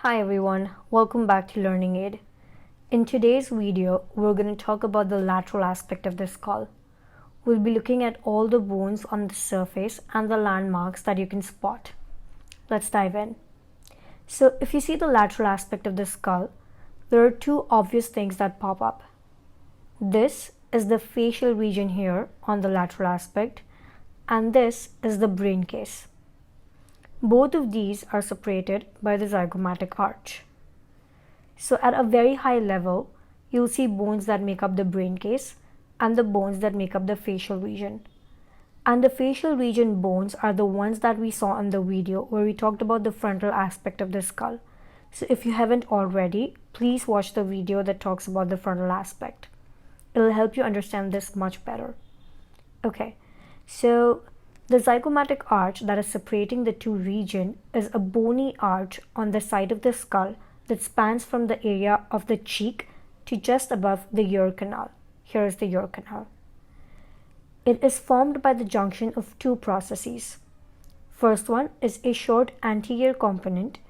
Hi everyone, welcome back to Learning Aid. In today's video, we're going to talk about the lateral aspect of the skull. We'll be looking at all the bones on the surface and the landmarks that you can spot. Let's dive in. So if you see the lateral aspect of the skull, there are two obvious things that pop up. This is the facial region here on the lateral aspect, and this is the brain case. Both of these are separated by the zygomatic arch. So at a very high level, you'll see bones that make up the brain case and the bones that make up the facial region. And the facial region bones are the ones that we saw in the video where we talked about the frontal aspect of the skull. So if you haven't already, please watch the video that talks about the frontal aspect. It'll help you understand this much better. Okay, so the zygomatic arch that is separating the two regions is a bony arch on the side of the skull that spans from the area of the cheek to just above the ear canal. Here is the ear canal. It is formed by the junction of two processes. First one is a short anterior component,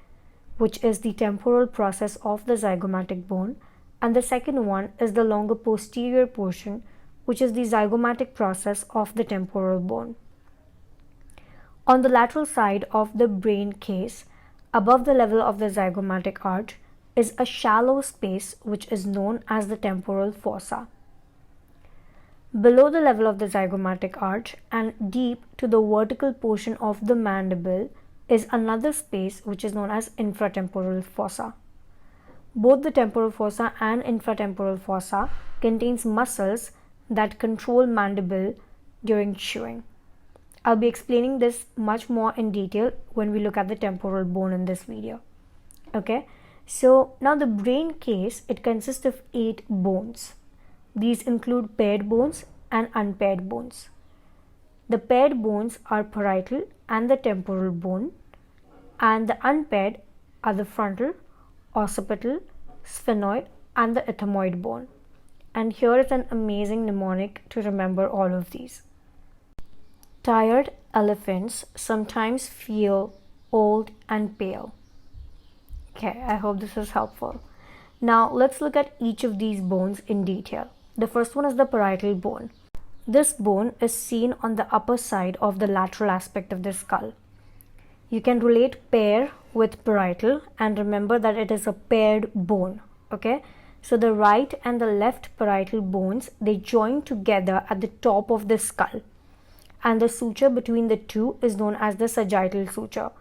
which is the temporal process of the zygomatic bone, and the second one is the longer posterior portion, which is the zygomatic process of the temporal bone. On the lateral side of the brain case, above the level of the zygomatic arch, is a shallow space which is known as the temporal fossa. Below the level of the zygomatic arch and deep to the vertical portion of the mandible is another space which is known as infratemporal fossa. Both the temporal fossa and infratemporal fossa contains muscles that control mandible during chewing. I'll be explaining this much more in detail when we look at the temporal bone in this video. Okay, so now the brain case, it consists of 8 bones. These include paired bones and unpaired bones. The paired bones are parietal and the temporal bone, and the unpaired are the frontal, occipital, sphenoid, and the ethmoid bone. And here is an amazing mnemonic to remember all of these. Tired elephants sometimes feel old and pale. Okay, I hope this is helpful. Now let's look at each of these bones in detail. The first one is the parietal bone. This bone is seen on the upper side of the lateral aspect of the skull. You can relate pair with parietal and remember that it is a paired bone. Okay, so the right and the left parietal bones, they join together at the top of the skull. And the suture between the two is known as the sagittal suture.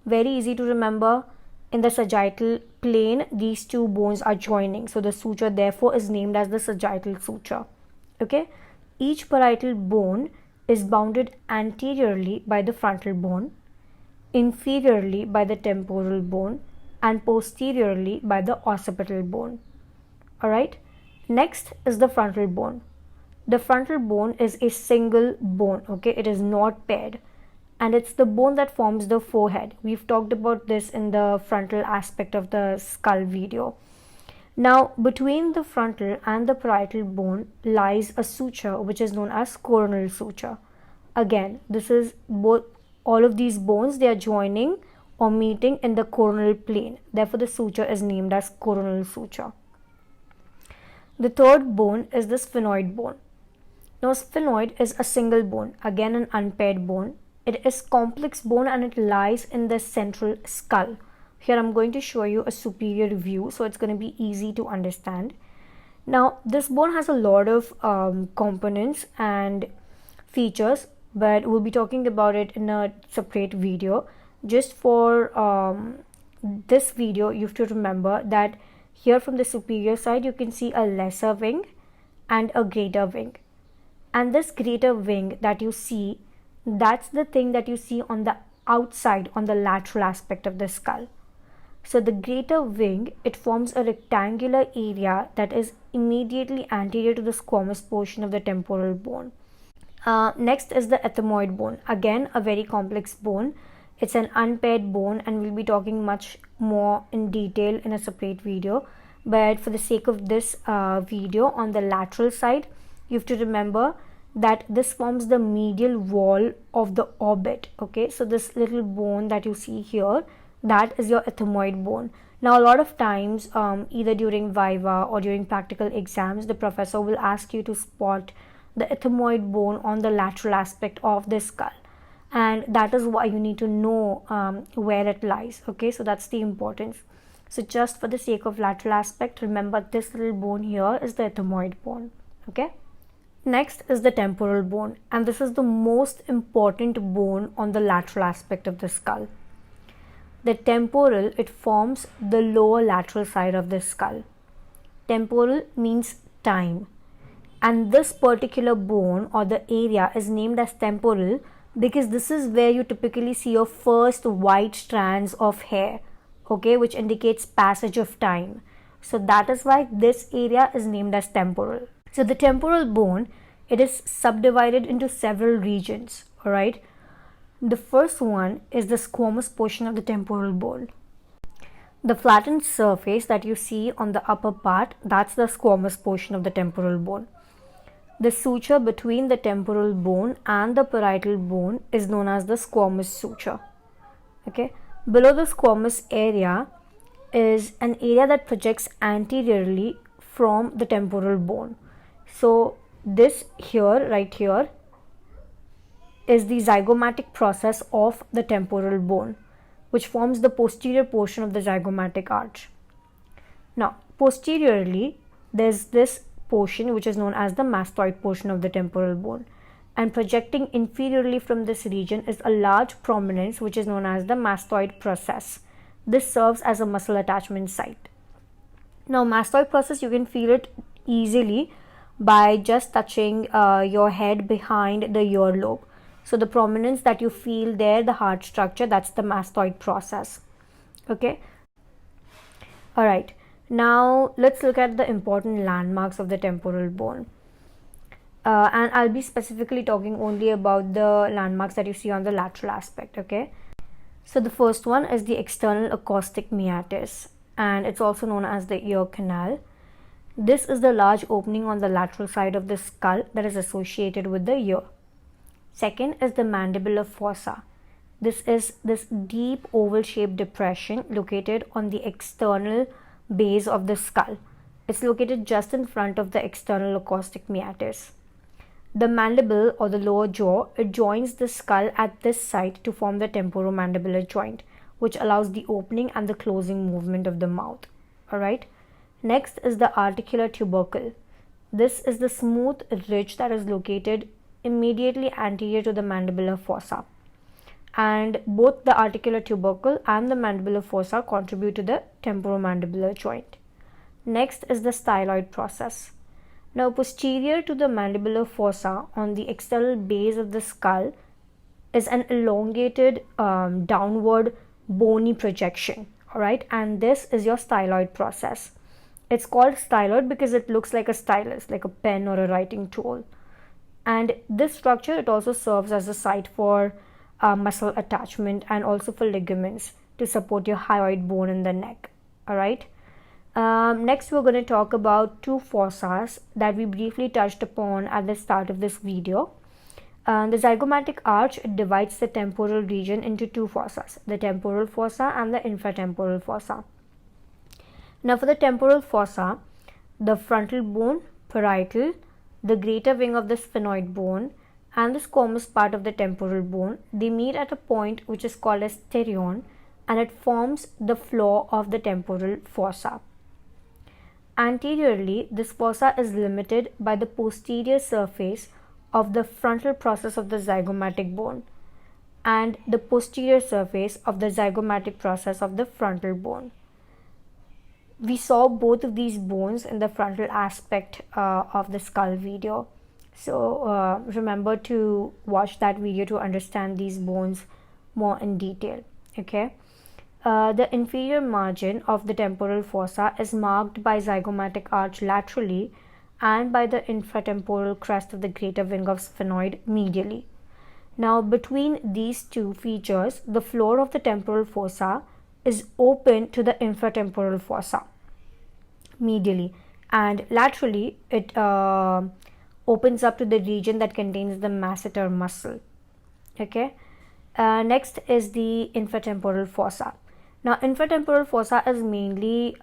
Very easy to remember. In the sagittal plane, these two bones are joining. So the suture therefore is named as the sagittal suture. Okay. Each parietal bone is bounded anteriorly by the frontal bone, inferiorly by the temporal bone, and posteriorly by the occipital bone. Alright. Next is the frontal bone. The frontal bone is a single bone, okay? It is not paired. And it's the bone that forms the forehead. We've talked about this in the frontal aspect of the skull video. Now, between the frontal and the parietal bone lies a suture which is known as coronal suture. Again, this is both, all of these bones, they are joining or meeting in the coronal plane. Therefore, the suture is named as coronal suture. The third bone is the sphenoid bone. Now, sphenoid is a single bone, again an unpaired bone. It is complex bone and it lies in the central skull. Here I'm going to show you a superior view, so it's going to be easy to understand. Now, this bone has a lot of components and features, but we'll be talking about it in a separate video. Just for this video, you have to remember that here from the superior side, you can see a lesser wing and a greater wing. And this greater wing that you see, that's the thing that you see on the outside, on the lateral aspect of the skull. So the greater wing, it forms a rectangular area that is immediately anterior to the squamous portion of the temporal bone. Next is the ethmoid bone. Again, a very complex bone. It's an unpaired bone and we'll be talking much more in detail in a separate video. But for the sake of this video, on the lateral side, you have to remember that this forms the medial wall of the orbit. Okay, so this little bone that you see here, that is your ethmoid bone. Now, a lot of times, either during Viva or during practical exams, the professor will ask you to spot the ethmoid bone on the lateral aspect of the skull, and that is why you need to know where it lies. Okay, so that's the importance. So, just for the sake of lateral aspect, remember this little bone here is the ethmoid bone. Okay. Next is the temporal bone, and this is the most important bone on the lateral aspect of the skull. The temporal, it forms the lower lateral side of the skull. Temporal means time, and this particular bone or the area is named as temporal because this is where you typically see your first white strands of hair, okay, which indicates passage of time. So that is why this area is named as temporal. So the temporal bone, it is subdivided into several regions, all right. The first one is the squamous portion of the temporal bone. The flattened surface that you see on the upper part, that's the squamous portion of the temporal bone. The suture between the temporal bone and the parietal bone is known as the squamous suture. Okay. Below the squamous area is an area that projects anteriorly from the temporal bone. So this here, right here, is the zygomatic process of the temporal bone, which forms the posterior portion of the zygomatic arch. Now, posteriorly, there's this portion which is known as the mastoid portion of the temporal bone, and projecting inferiorly from this region is a large prominence which is known as the mastoid process. This serves as a muscle attachment site. Now, mastoid process, you can feel it easily by just touching your head behind the earlobe. So the prominence that you feel there, the heart structure, that's the mastoid process. Okay. All right. Now let's look at the important landmarks of the temporal bone. And I'll be specifically talking only about the landmarks that you see on the lateral aspect. Okay. So the first one is the external acoustic meatus, and it's also known as the ear canal. This is the large opening on the lateral side of the skull that is associated with the ear. Second is the mandibular fossa. This is this deep oval shaped depression located on the external base of the skull. It's located just in front of the external acoustic meatus. The mandible or the lower jaw, it joins the skull at this site to form the temporomandibular joint, which allows the opening and the closing movement of the mouth. Alright. Next is the articular tubercle. This is the smooth ridge that is located immediately anterior to the mandibular fossa, and both the articular tubercle and the mandibular fossa contribute to the temporomandibular joint. Next is the styloid process. Now, posterior to the mandibular fossa on the external base of the skull is an elongated downward bony projection, alright, and this is your styloid process. It's called styloid because it looks like a stylus, like a pen or a writing tool. And this structure, it also serves as a site for muscle attachment and also for ligaments to support your hyoid bone in the neck. Alright. Next, we're going to talk about two fossas that we briefly touched upon at the start of this video. The zygomatic arch divides the temporal region into two fossas, the temporal fossa and the infratemporal fossa. Now, for the temporal fossa, the frontal bone, parietal, the greater wing of the sphenoid bone, and the squamous part of the temporal bone, they meet at a point which is called as sterion, and it forms the floor of the temporal fossa. Anteriorly, this fossa is limited by the posterior surface of the frontal process of the zygomatic bone and the posterior surface of the zygomatic process of the frontal bone. We saw both of these bones in the frontal aspect of the skull video. So remember to watch that video to understand these bones more in detail. Okay. The inferior margin of the temporal fossa is marked by zygomatic arch laterally and by the infratemporal crest of the greater wing of sphenoid medially. Now, between these two features, the floor of the temporal fossa is open to the infratemporal fossa medially, and laterally it opens up to the region that contains the masseter muscle. Okay. Next is the infratemporal fossa. Now, infratemporal fossa is mainly,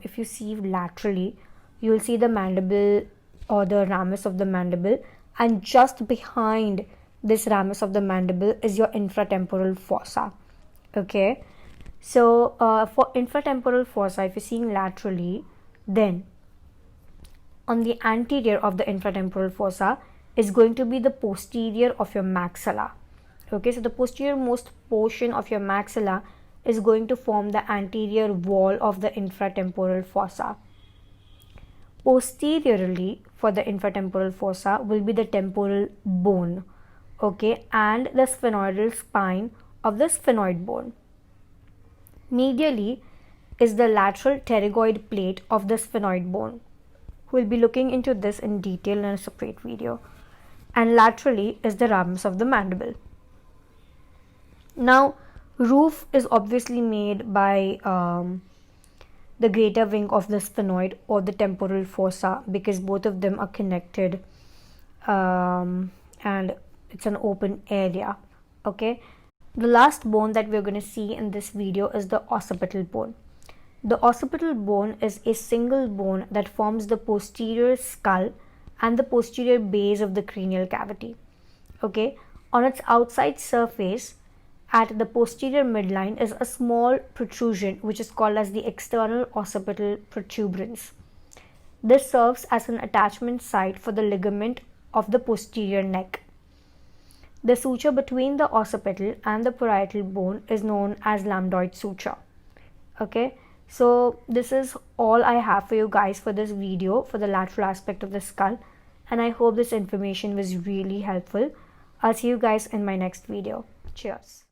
if you see laterally, you will see the mandible or the ramus of the mandible, and just behind this ramus of the mandible is your infratemporal fossa. Okay, so for infratemporal fossa, if you're seeing laterally, then on the anterior of the infratemporal fossa is going to be the posterior of your maxilla. Okay, so the posterior most portion of your maxilla is going to form the anterior wall of the infratemporal fossa. Posteriorly for the infratemporal fossa will be the temporal bone, okay, and the sphenoidal spine of the sphenoid bone. Medially is the lateral pterygoid plate of the sphenoid bone. We'll be looking into this in detail in a separate video. And laterally is the ramus of the mandible. Now, roof is obviously made by the greater wing of the sphenoid or the temporal fossa, because both of them are connected, and it's an open area. Okay, the last bone that we're going to see in this video is the occipital bone. The occipital bone is a single bone that forms the posterior skull and the posterior base of the cranial cavity. Okay, on its outside surface at the posterior midline is a small protrusion which is called as the external occipital protuberance. This serves as an attachment site for the ligament of the posterior neck. The suture between the occipital and the parietal bone is known as lambdoid suture. Okay, so this is all I have for you guys for this video for the lateral aspect of the skull, and I hope this information was really helpful. I'll see you guys in my next video. Cheers.